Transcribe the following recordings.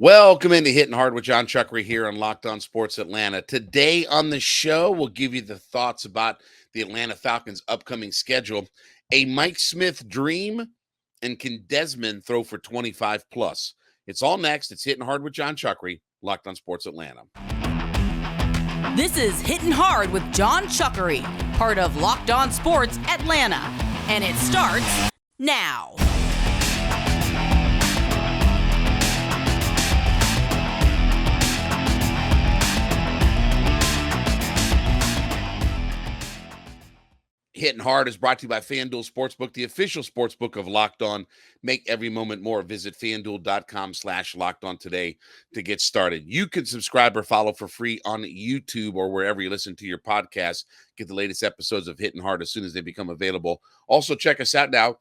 Welcome into Hittin Hard with Jon Chuckery here on Locked On Sports Atlanta. Today on the show, we'll give you the thoughts about the Atlanta Falcons' upcoming schedule, a Mike Smith dream, and can Desmond throw for 25 plus? It's all next. It's Hittin Hard with Jon Chuckery, Locked On Sports Atlanta. This is Hittin Hard with Jon Chuckery, part of Locked On Sports Atlanta, and it starts now. Hittin Hard is brought to you by FanDuel Sportsbook, the official sportsbook of Locked On. Make every moment more. Visit FanDuel.com/LockedOn today to get started. You can subscribe or follow for free on YouTube or wherever you listen to your podcast. Get the latest episodes of Hittin Hard as soon as they become available. Also, check us out now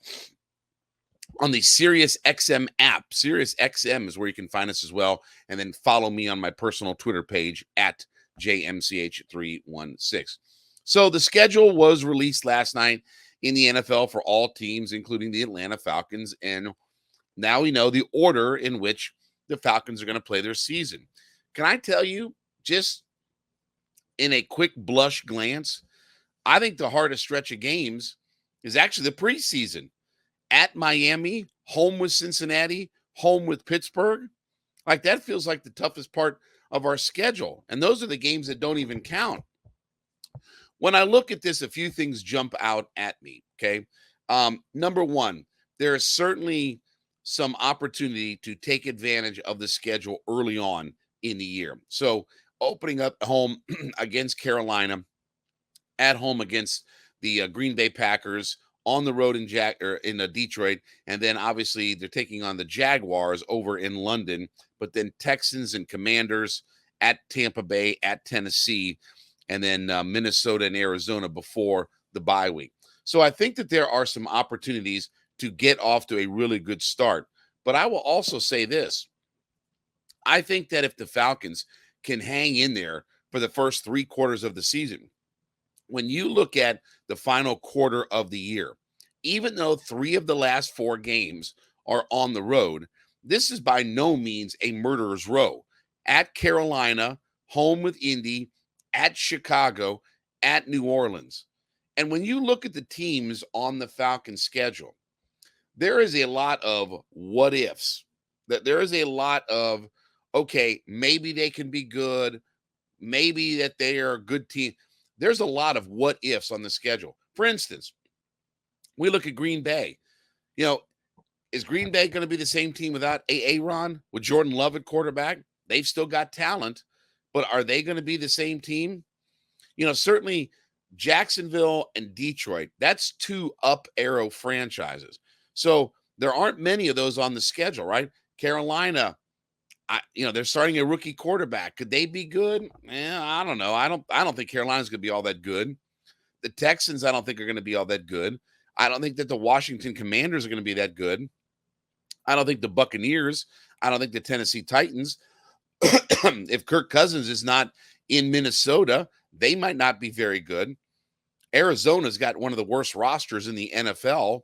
on the SiriusXM app. SiriusXM is where you can find us as well. And then follow me on my personal Twitter page at JMCH316. So the schedule was released last night in the NFL for all teams, including the Atlanta Falcons. And now we know the order in which the Falcons are going to play their season. Can I tell you, just in a quick blush glance, I think the hardest stretch of games is actually the preseason. At Miami, home with Cincinnati, home with Pittsburgh. Like, that feels like the toughest part of our schedule. And those are the games that don't even count. When I look at this, a few things jump out at me, okay? Number one, there is certainly some opportunity to take advantage of the schedule early on in the year. So opening up home against Carolina, at home against the Green Bay Packers, on the road in Detroit, and then obviously they're taking on the Jaguars over in London, but then Texans and Commanders at Tampa Bay, at Tennessee, and then Minnesota and Arizona before the bye week. So I think that there are some opportunities to get off to a really good start. But I will also say this. I think that if the Falcons can hang in there for the first 3 quarters of the season, when you look at the final quarter of the year, even though 3 of the last 4 games are on the road, this is by no means a murderer's row. At Carolina, home with Indy, at Chicago, at New Orleans. And when you look at the teams on the Falcons schedule, there is a lot of what ifs. That there is a lot of, okay, maybe they can be good, maybe that they are a good team. There's a lot of what ifs on the schedule. For instance, we look at Green Bay. You know, is Green Bay going to be the same team without Aaron, with Jordan Love at quarterback? They've still got talent. But are they going to be the same team? You know, certainly Jacksonville and Detroit, that's 2 up arrow franchises. So there aren't many of those on the schedule, right? Carolina, they're starting a rookie quarterback. Could they be good? I don't know. I don't think Carolina's going to be all that good. The Texans, I don't think are going to be all that good. I don't think that the Washington Commanders are going to be that good. I don't think the Buccaneers, I don't think the Tennessee Titans, if Kirk Cousins is not in Minnesota, they might not be very good. Arizona's got one of the worst rosters in the NFL.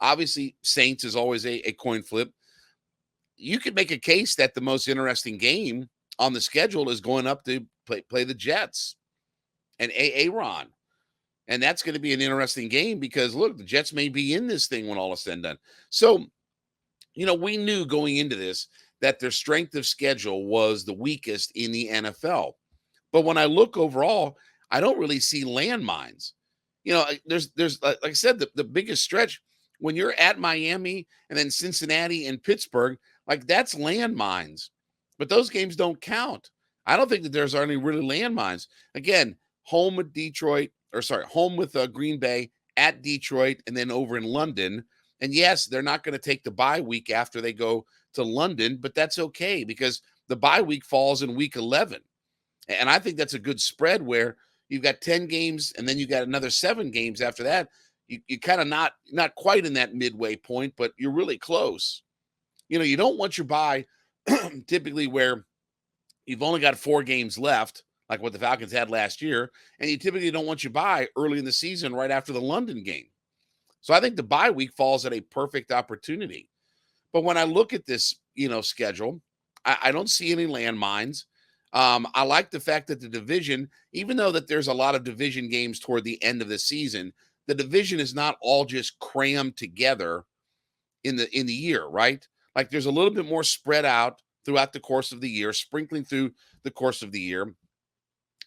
Obviously, Saints is always a coin flip. You could make a case that the most interesting game on the schedule is going up to play the Jets and Aaron. And that's going to be an interesting game because, look, the Jets may be in this thing when all is said and done. So, we knew going into this that their strength of schedule was the weakest in the NFL. But when I look overall, I don't really see landmines. There's like I said, the biggest stretch when you're at Miami and then Cincinnati and Pittsburgh, like that's landmines. But those games don't count. I don't think that there's any really landmines. Again, home with Green Bay, at Detroit, and then over in London. And yes, they're not going to take the bye week after they go to London, but that's okay because the bye week falls in week 11. And I think that's a good spread where you've got 10 games and then you got another 7 games after that. You kind of not quite in that midway point, but you're really close. You don't want your bye typically where you've only got 4 games left, like what the Falcons had last year, and you typically don't want your bye early in the season right after the London game. So I think the bye week falls at a perfect opportunity. But when I look at this, schedule, I don't see any landmines. I like the fact that the division, even though that there's a lot of division games toward the end of the season, the division is not all just crammed together in the year, right? Like there's a little bit more spread out throughout the course of the year, sprinkling through the course of the year.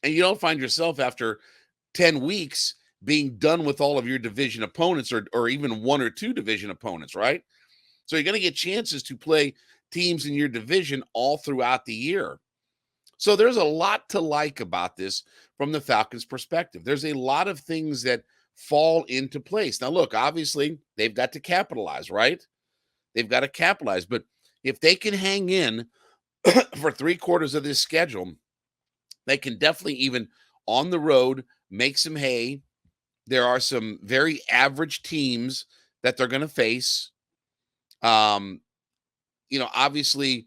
And you don't find yourself after 10 weeks being done with all of your division opponents or even one or two division opponents, right? So you're going to get chances to play teams in your division all throughout the year. So there's a lot to like about this from the Falcons' perspective. There's a lot of things that fall into place. Now, look, obviously, they've got to capitalize, right? They've got to capitalize. But if they can hang in for 3/4 of this schedule, they can definitely even on the road make some hay. There are some very average teams that they're going to face. Um, Obviously,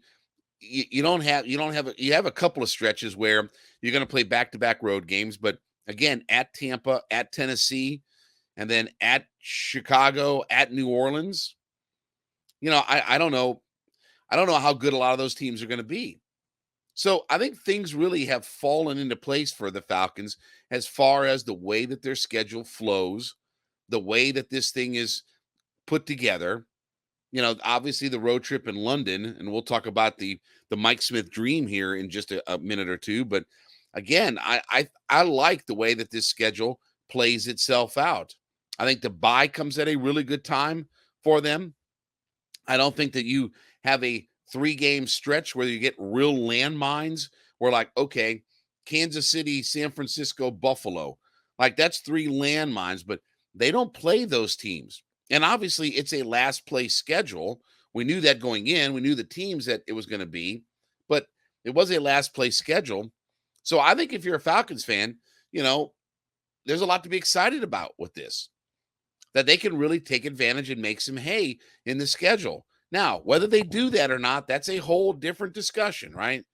you have a couple of stretches where you're going to play back-to-back road games, but again, at Tampa, at Tennessee, and then at Chicago, at New Orleans. I don't know. I don't know how good a lot of those teams are going to be. So I think things really have fallen into place for the Falcons as far as the way that their schedule flows, the way that this thing is put together. Obviously the road trip in London, and we'll talk about the Mike Smith dream here in just a minute or two. But again, I like the way that this schedule plays itself out. I think the bye comes at a really good time for them. I don't think that you have a 3-game stretch where you get real landmines. Where like, okay, Kansas City, San Francisco, Buffalo, like that's 3 landmines, but they don't play those teams. And obviously, it's a last place schedule. We knew that going in. We knew the teams that it was going to be, but it was a last place schedule. So I think if you're a Falcons fan, there's a lot to be excited about with this, that they can really take advantage and make some hay in the schedule. Now, whether they do that or not, that's a whole different discussion, right?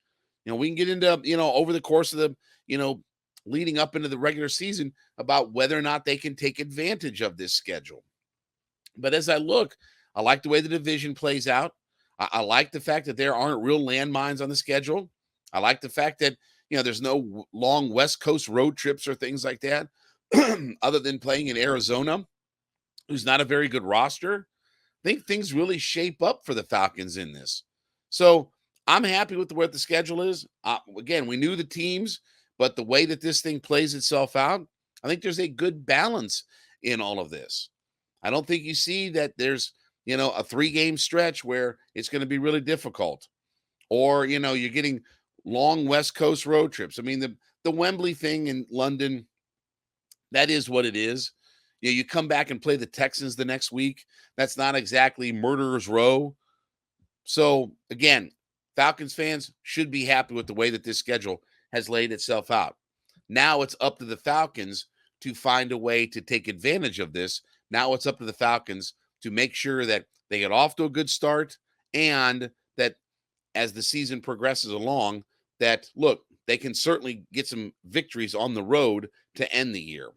We can get into, over the course of the, leading up into the regular season about whether or not they can take advantage of this schedule. But as I look, I like the way the division plays out. I like the fact that there aren't real landmines on the schedule. I like the fact that, there's no long West Coast road trips or things like that, other than playing in Arizona, who's not a very good roster. I think things really shape up for the Falcons in this. So I'm happy with what the schedule is. Again, we knew the teams, but the way that this thing plays itself out, I think there's a good balance in all of this. I don't think you see that there's, a 3-game stretch where it's going to be really difficult, or, you're getting long West Coast road trips. I mean, the Wembley thing in London, that is what it is. You come back and play the Texans the next week. That's not exactly murderer's row. So again, Falcons fans should be happy with the way that this schedule has laid itself out. Now it's up to the Falcons to find a way to take advantage of this. Now it's up to the Falcons to make sure that they get off to a good start, and that as the season progresses along, that, look, they can certainly get some victories on the road to end the year.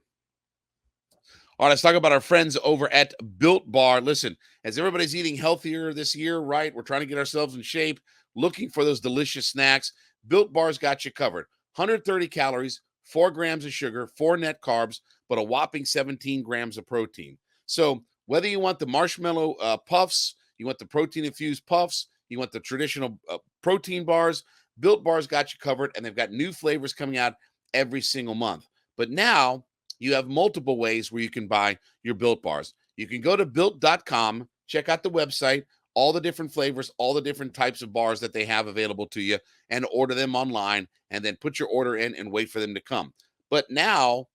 All right, let's talk about our friends over at Built Bar. Listen, as everybody's eating healthier this year, right? We're trying to get ourselves in shape, looking for those delicious snacks. Built Bar's got you covered. 130 calories, 4 grams of sugar, 4 net carbs, but a whopping 17 grams of protein. So whether you want the marshmallow puffs, you want the protein-infused puffs, you want the traditional protein bars, Built Bar's got you covered, and they've got new flavors coming out every single month. But now you have multiple ways where you can buy your Built Bars. You can go to Built.com, check out the website, all the different flavors, all the different types of bars that they have available to you, and order them online, and then put your order in and wait for them to come. But now,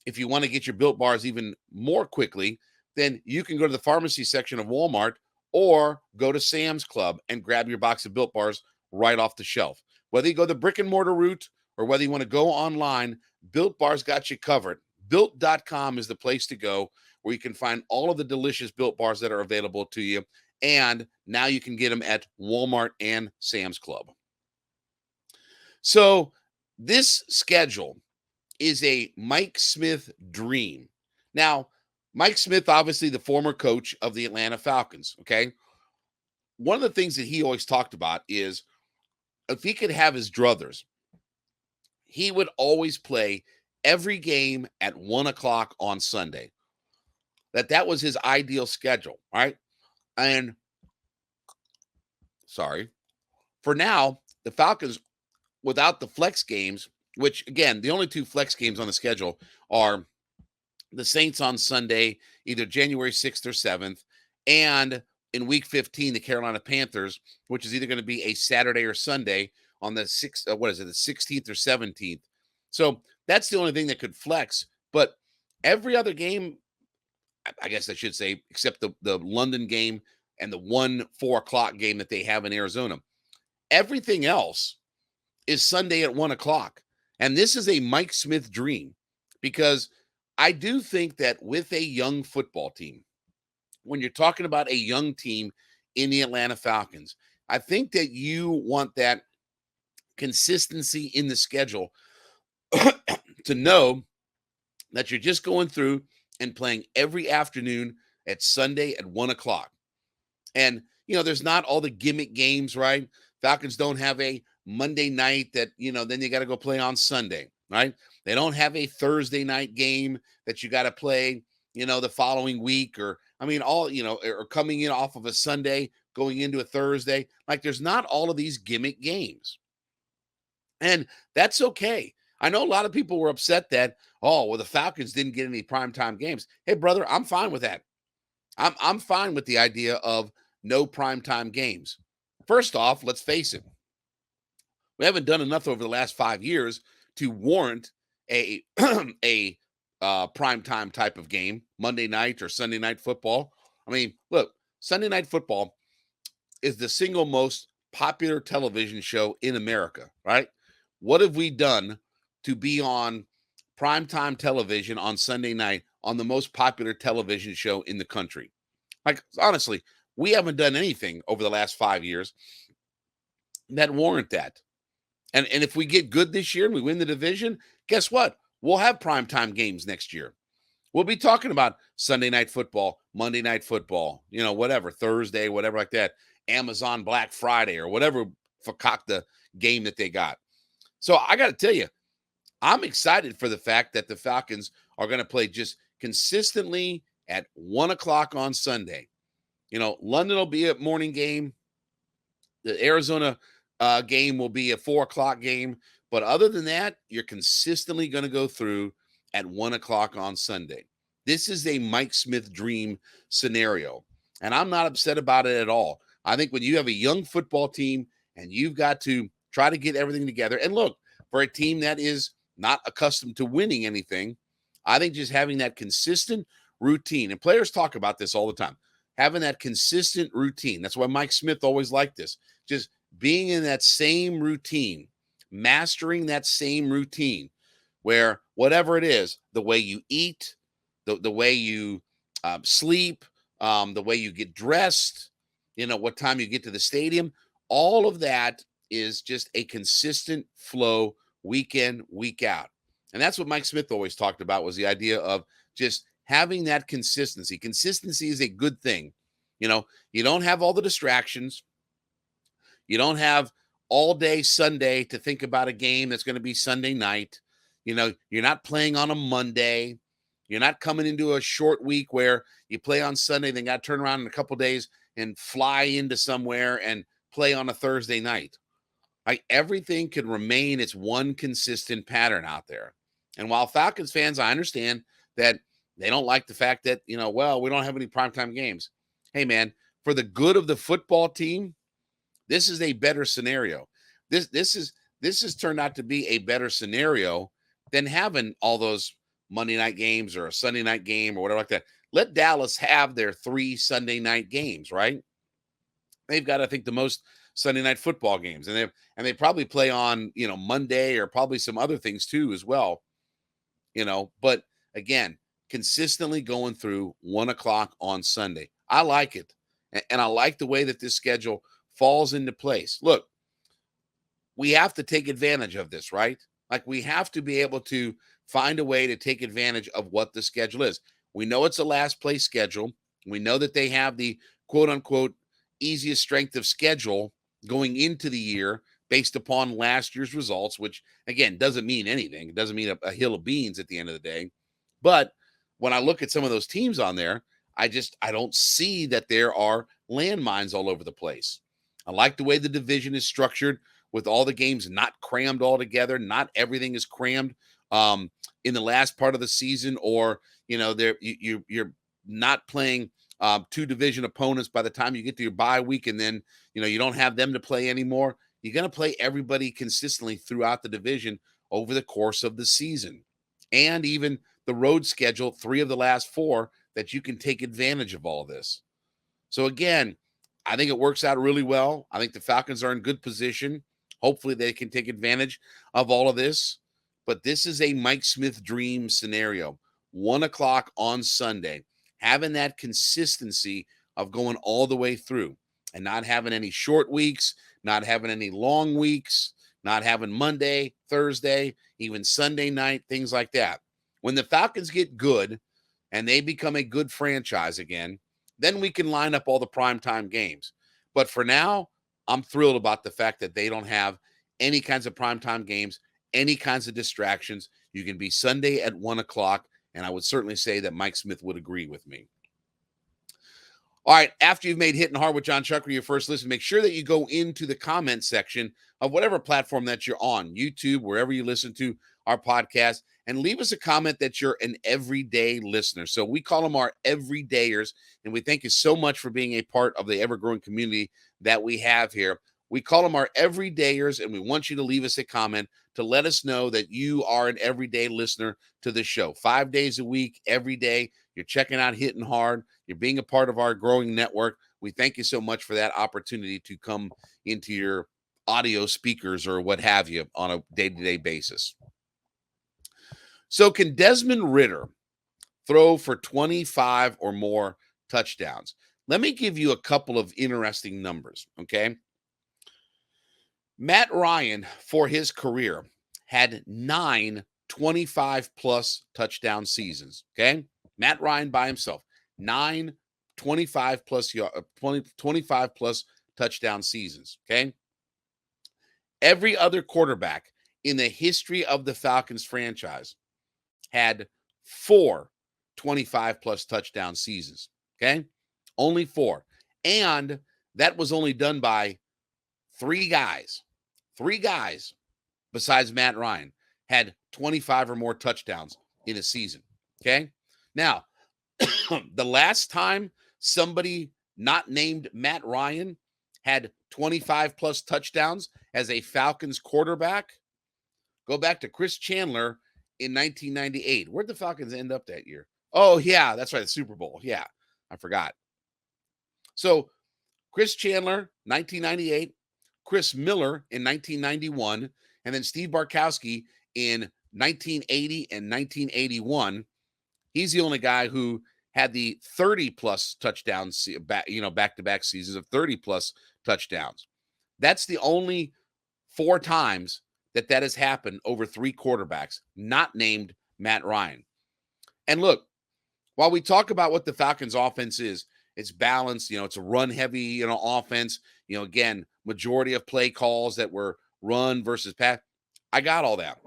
if you want to get your Built Bars even more quickly, then you can go to the pharmacy section of Walmart or go to Sam's Club and grab your box of Built Bars right off the shelf. Whether you go the brick and mortar route or whether you want to go online, Built Bars got you covered. Built.com is the place to go, where you can find all of the delicious Built Bars that are available to you. And now you can get them at Walmart and Sam's Club. So this schedule is a Mike Smith dream. Now, Mike Smith, obviously the former coach of the Atlanta Falcons, okay? One of the things that he always talked about is if he could have his druthers, he would always play every game at 1:00 on Sunday. That was his ideal schedule, right? And sorry. For now, the Falcons, without the flex games, which again, the only two flex games on the schedule are the Saints on Sunday, either January 6th or 7th, and in week 15, the Carolina Panthers, which is either going to be a Saturday or Sunday on the 16th or 17th. So that's the only thing that could flex. But every other game, I guess I should say, except the London game and the 4:00 game that they have in Arizona, everything else is Sunday at 1:00. And this is a Mike Smith dream, because I do think that with a young football team, when you're talking about a young team in the Atlanta Falcons, I think that you want that consistency in the schedule to know that you're just going through and playing every afternoon at Sunday at 1:00. And, there's not all the gimmick games, right? Falcons don't have a Monday night that, then you got to go play on Sunday, right? They don't have a Thursday night game that you got to play, the following week, or or coming in off of a Sunday, going into a Thursday. Like, there's not all of these gimmick games. And that's okay. I know a lot of people were upset that, the Falcons didn't get any primetime games. Hey, brother, I'm fine with that. I'm fine with the idea of no primetime games. First off, let's face it. We haven't done enough over the last 5 years to warrant a primetime type of game, Monday night or Sunday night football. I mean, look, Sunday night football is the single most popular television show in America, right? What have we done to be on primetime television on Sunday night on the most popular television show in the country? Like, honestly, we haven't done anything over the last 5 years that warrant that. And if we get good this year and we win the division, guess what? We'll have primetime games next year. We'll be talking about Sunday night football, Monday night football, whatever, Thursday, whatever like that, Amazon Black Friday or whatever fakakta game that they got. So I got to tell you, I'm excited for the fact that the Falcons are going to play just consistently at 1:00 on Sunday. London will be a morning game. The Arizona game will be a 4:00 game. But other than that, you're consistently going to go through at 1:00 on Sunday. This is a Mike Smith dream scenario. And I'm not upset about it at all. I think when you have a young football team and you've got to try to get everything together, and look, for a team that is not accustomed to winning anything, I think just having that consistent routine, and players talk about this all the time, having that consistent routine. That's why Mike Smith always liked this. Just being in that same routine, mastering that same routine where whatever it is, the way you eat, the way you sleep, the way you get dressed, what time you get to the stadium, all of that is just a consistent flow week in, week out. And that's what Mike Smith always talked about, was the idea of just having that consistency. Consistency is a good thing. You don't have all the distractions. You don't have all day Sunday to think about a game that's going to be Sunday night. You're not playing on a Monday. You're not coming into a short week where you play on Sunday, then got to turn around in a couple days and fly into somewhere and play on a Thursday night. Like, everything can remain its one consistent pattern out there. And while Falcons fans, I understand that they don't like the fact that, we don't have any primetime games. Hey, man, for the good of the football team, this is a better scenario. This has turned out to be a better scenario than having all those Monday night games or a Sunday night game or whatever like that. Let Dallas have their 3 Sunday night games, right? They've got, I think, the most Sunday night football games, and they probably play on, Monday or probably some other things too as well, but again, consistently going through 1:00 on Sunday. I like it. And I like the way that this schedule falls into place. Look, we have to take advantage of this, right? Like, we have to be able to find a way to take advantage of what the schedule is. We know it's a last place schedule. We know that they have the quote unquote easiest strength of schedule going into the year based upon last year's results, which, again, doesn't mean anything. It doesn't mean a hill of beans at the end of the day. But when I look at some of those teams on there, I don't see that there are landmines all over the place. I like the way the division is structured with all the games not crammed all together. Not everything is crammed in the last part of the season, or, you're not playing two division opponents by the time you get to your bye week, and then, you don't have them to play anymore. You're going to play everybody consistently throughout the division over the course of the season. And even the road schedule, 3 of the last 4, that you can take advantage of all of this. So again, I think it works out really well. I think the Falcons are in good position. Hopefully they can take advantage of all of this. But this is a Mike Smith dream scenario. 1 o'clock on Sunday, having that consistency of going all the way through and not having any short weeks, not having any long weeks, not having Monday, Thursday, even Sunday night, things like that. When the Falcons get good and they become a good franchise again, then we can line up all the primetime games. But for now, I'm thrilled about the fact that they don't have any kinds of primetime games, any kinds of distractions. You can be Sunday at 1 o'clock, and I would certainly say that Mike Smith would agree with me. All right, after you've made Hittin' Hard with Jon Chuckery your first listen, make sure that you go into the comment section of whatever platform that you're on, YouTube, wherever you listen to our podcast, and leave us a comment that you're an everyday listener. So we call them our everydayers, and we thank you so much for being a part of the ever-growing community that we have here. We call them our everydayers, and we want you to leave us a comment to let us know that you are an everyday listener to the show. 5 days a week, every day, you're checking out Hittin' Hard. You're being a part of our growing network. We thank you so much for that opportunity to come into your audio speakers or what have you on a day-to-day basis. So can Desmond Ridder throw for 25 or more touchdowns? Let me give you a couple of interesting numbers, okay? Matt Ryan, for his career, had 9 25-plus touchdown seasons, okay? Matt Ryan by himself, 9 25-plus touchdown seasons, okay? Every other quarterback in the history of the Falcons franchise had 4 25-plus touchdown seasons, okay? Only 4. And that was only done by 3 guys. 3 guys besides Matt Ryan had 25 or more touchdowns in a season, okay? Now, the last time somebody not named Matt Ryan had 25-plus touchdowns as a Falcons quarterback, go back to Chris Chandler in 1998. Where'd the Falcons end up that year? Oh, yeah, that's right, the Super Bowl. Yeah, I forgot. So Chris Chandler, 1998, Chris Miller in 1991, and then Steve Bartkowski in 1980 and 1981. He's the only guy who had the 30-plus touchdowns, back-to-back seasons of 30-plus touchdowns. That's the only 4 times that has happened over 3 quarterbacks, not named Matt Ryan. And look, while we talk about what the Falcons offense is, it's balanced, it's a run-heavy, offense. Again, majority of play calls that were run versus pass. I got all that.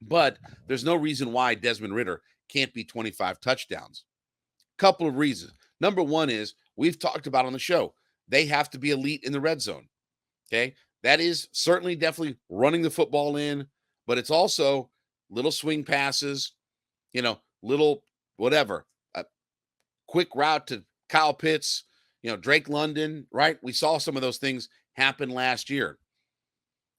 But there's no reason why Desmond Ridder can't be 25 touchdowns. Couple of reasons. Number one is, we've talked about on the show, they have to be elite in the red zone. Okay? That is certainly definitely running the football in, but it's also little swing passes, little whatever. A quick route to Kyle Pitts, Drake London, right? We saw some of those things happen last year.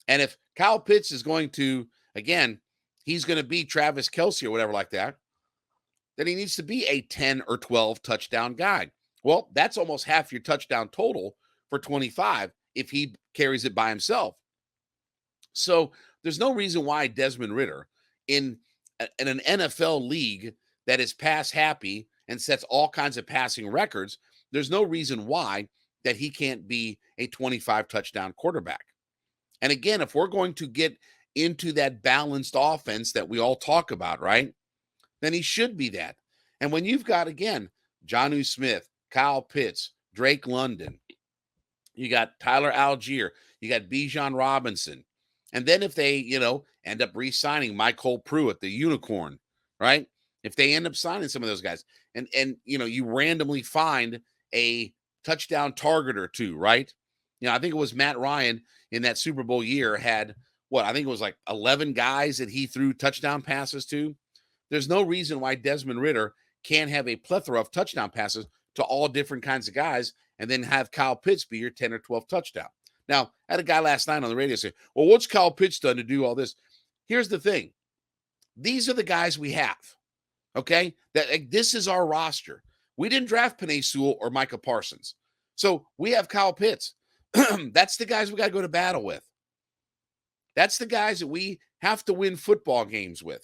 And if Kyle Pitts is going to, again, he's going to be Travis Kelce or whatever like that, then he needs to be a 10 or 12 touchdown guy. Well, that's almost half your touchdown total for 25 if he carries it by himself. So there's no reason why Desmond Ridder in an NFL league that is pass happy and sets all kinds of passing records, there's no reason why that he can't be a 25 touchdown quarterback. And again, if we're going to get into that balanced offense that we all talk about, right, then he should be that. And when you've got, again, Jonnu Smith, Kyle Pitts, Drake London, You got Tyler Algier. You got Bijan Robinson. And then if they, end up re-signing Michael Pruitt, the unicorn, right? If they end up signing some of those guys and you randomly find a touchdown target or two, right? I think it was Matt Ryan in that Super Bowl year had I think it was like 11 guys that he threw touchdown passes to. There's no reason why Desmond Ridder can't have a plethora of touchdown passes to all different kinds of guys and then have Kyle Pitts be your 10 or 12 touchdown. Now, I had a guy last night on the radio say, well, what's Kyle Pitts done to do all this? Here's the thing. These are the guys we have, okay? This is our roster. We didn't draft Penei Sewell or Micah Parsons. So we have Kyle Pitts. That's the guys we got to go to battle with. That's the guys that we have to win football games with.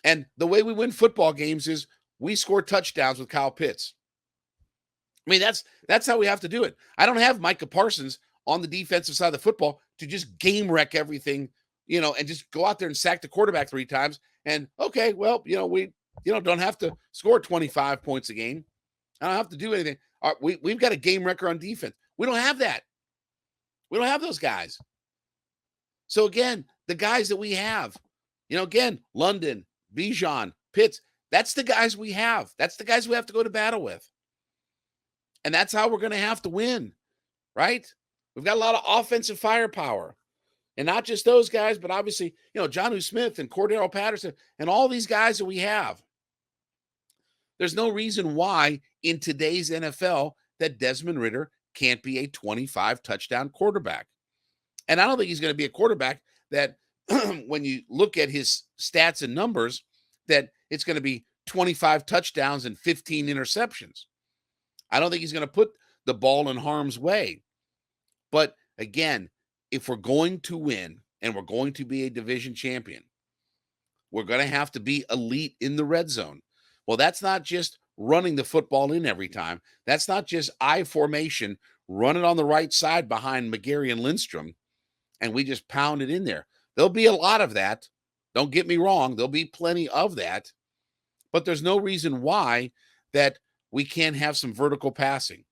And the way we win football games is we score touchdowns with Kyle Pitts. I mean, that's how we have to do it. I don't have Micah Parsons on the defensive side of the football to just game wreck everything, and just go out there and sack the quarterback 3 times. And okay, well, we don't have to score 25 points a game. I don't have to do anything. We've got a game wrecker on defense. We don't have that. We don't have those guys. So again, the guys that we have, again, London, Bijan, Pitts, that's the guys we have. That's the guys we have to go to battle with. And that's how we're going to have to win, right? We've got a lot of offensive firepower. And not just those guys, but obviously, Jonnu Smith and Cordero Patterson and all these guys that we have. There's no reason why in today's NFL that Desmond Ridder can't be a 25 touchdown quarterback. And I don't think he's going to be a quarterback that when you look at his stats and numbers, that it's going to be 25 touchdowns and 15 interceptions. I don't think he's going to put the ball in harm's way. But again, if we're going to win and we're going to be a division champion, we're going to have to be elite in the red zone. Well, that's not just running the football in every time. That's not just I formation, run it on the right side behind McGarry and Lindstrom, and we just pound it in there. There'll be a lot of that. Don't get me wrong. There'll be plenty of that. But there's no reason why that we can't have some vertical passing,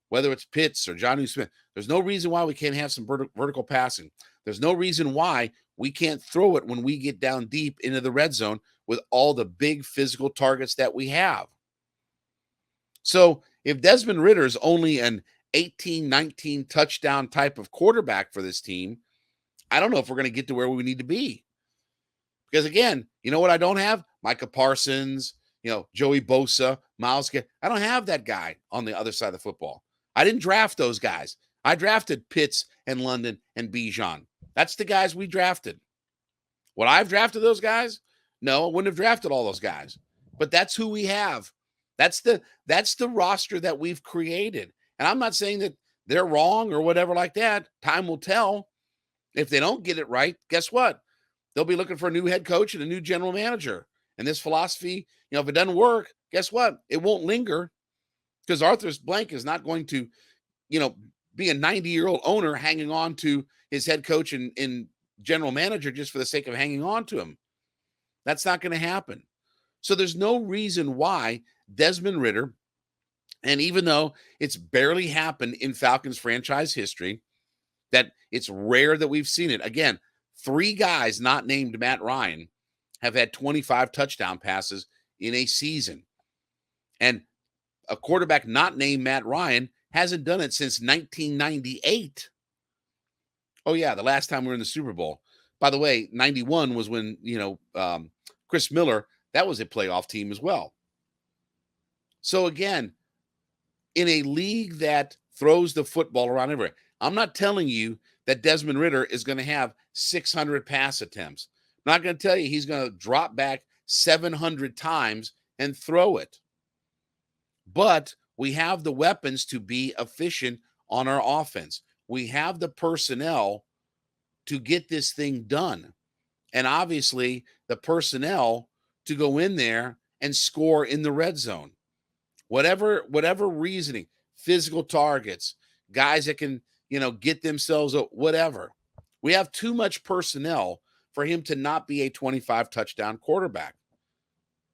whether it's Pitts or Jonnu Smith. There's no reason why we can't have some vertical passing. There's no reason why we can't throw it when we get down deep into the red zone with all the big physical targets that we have. So if Desmond Ridder is only an 18, 19 touchdown type of quarterback for this team, I don't know if we're going to get to where we need to be. Because again, you know what I don't have? Micah Parsons, Joey Bosa, Miles. I don't have that guy on the other side of the football. I didn't draft those guys. I drafted Pitts and London and Bijan. That's the guys we drafted. Would I have drafted those guys? No, I wouldn't have drafted all those guys. But that's who we have. That's the roster that we've created. And I'm not saying that they're wrong or whatever like that. Time will tell. If they don't get it right, guess what? They'll be looking for a new head coach and a new general manager. And this philosophy, if it doesn't work, guess what? It won't linger because Arthur Blank is not going to, be a 90-year-old owner hanging on to his head coach and general manager just for the sake of hanging on to him. That's not going to happen. So there's no reason why Desmond Ridder, and even though it's barely happened in Falcons franchise history, that it's rare that we've seen it. Again, 3 guys not named Matt Ryan have had 25 touchdown passes in a season. And a quarterback not named Matt Ryan hasn't done it since 1998. Oh, yeah, the last time we were in the Super Bowl. By the way, 91 was when, Chris Miller, that was a playoff team as well. So again, in a league that throws the football around everywhere, I'm not telling you that Desmond Ridder is going to have 600 pass attempts. I'm not going to tell you he's going to drop back 700 times and throw it. But we have the weapons to be efficient on our offense. We have the personnel to get this thing done. And obviously the personnel to go in there and score in the red zone. Whatever reasoning, physical targets, guys that can, get themselves, whatever. We have too much personnel for him to not be a 25 touchdown quarterback.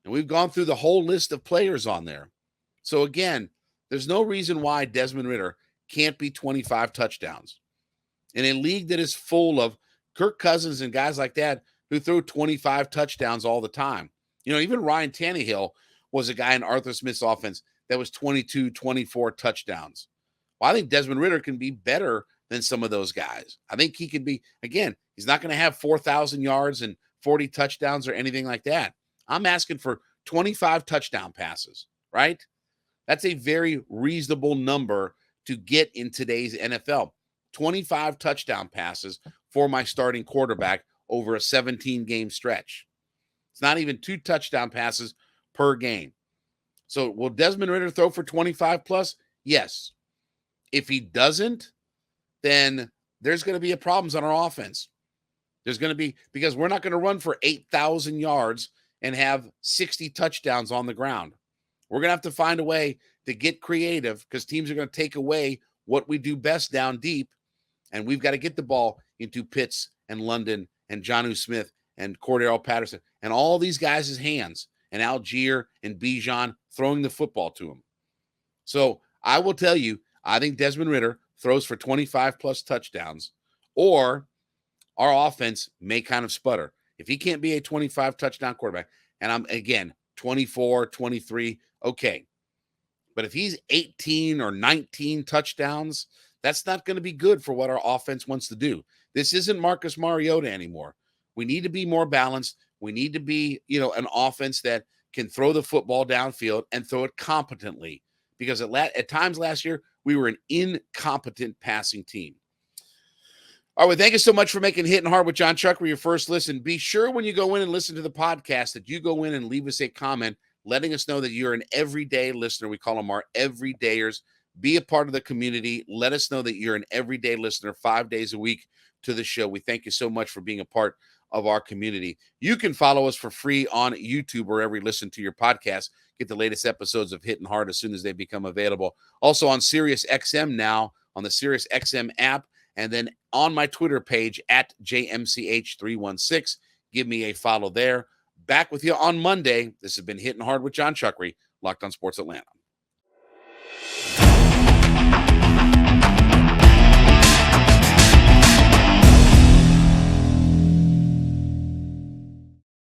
And we've gone through the whole list of players on there. So again, there's no reason why Desmond Ridder can't be 25 touchdowns. In a league that is full of Kirk Cousins and guys like that who throw 25 touchdowns all the time. Even Ryan Tannehill was a guy in Arthur Smith's offense that was 22, 24 touchdowns. Well, I think Desmond Ridder can be better than some of those guys. I think he could be, again, he's not going to have 4,000 yards and 40 touchdowns or anything like that. I'm asking for 25 touchdown passes, right? That's a very reasonable number to get in today's NFL. 25 touchdown passes for my starting quarterback over a 17-game stretch. It's not even 2 touchdown passes per game. So will Desmond Ridder throw for 25 plus? Yes. If he doesn't, then there's going to be problems on our offense. There's going to be, because we're not going to run for 8,000 yards and have 60 touchdowns on the ground. We're going to have to find a way to get creative because teams are going to take away what we do best down deep. And we've got to get the ball into Pitts and London and Jonnu Smith and Cordero Patterson and all these guys' hands, and Algier and Bijan throwing the football to him. So I will tell you, I think Desmond Ridder throws for 25 plus touchdowns, or our offense may kind of sputter. If he can't be a 25 touchdown quarterback, and I'm, again, 24, 23, okay. But if he's 18 or 19 touchdowns, that's not going to be good for what our offense wants to do. This isn't Marcus Mariota anymore. We need to be more balanced. We need to be, an offense that can throw the football downfield and throw it competently. Because at times last year, we were an incompetent passing team. All right, well, thank you so much for making Hittin' Hard with Jon Chuckery your first listen. Be sure when you go in and listen to the podcast that you go in and leave us a comment letting us know that you're an everyday listener. We call them our everydayers. Be a part of the community. Let us know that you're an everyday listener 5 days a week to the show. We thank you so much for being a part of our community. You can follow us for free on YouTube wherever you listen to your podcast. Get the latest episodes of Hittin' Hard as soon as they become available. Also on Sirius XM now, on the Sirius XM app, and then on my Twitter page at JMCH316. Give me a follow there. Back with you on Monday. This has been Hittin' Hard with Jon Chuckery, Locked on Sports Atlanta.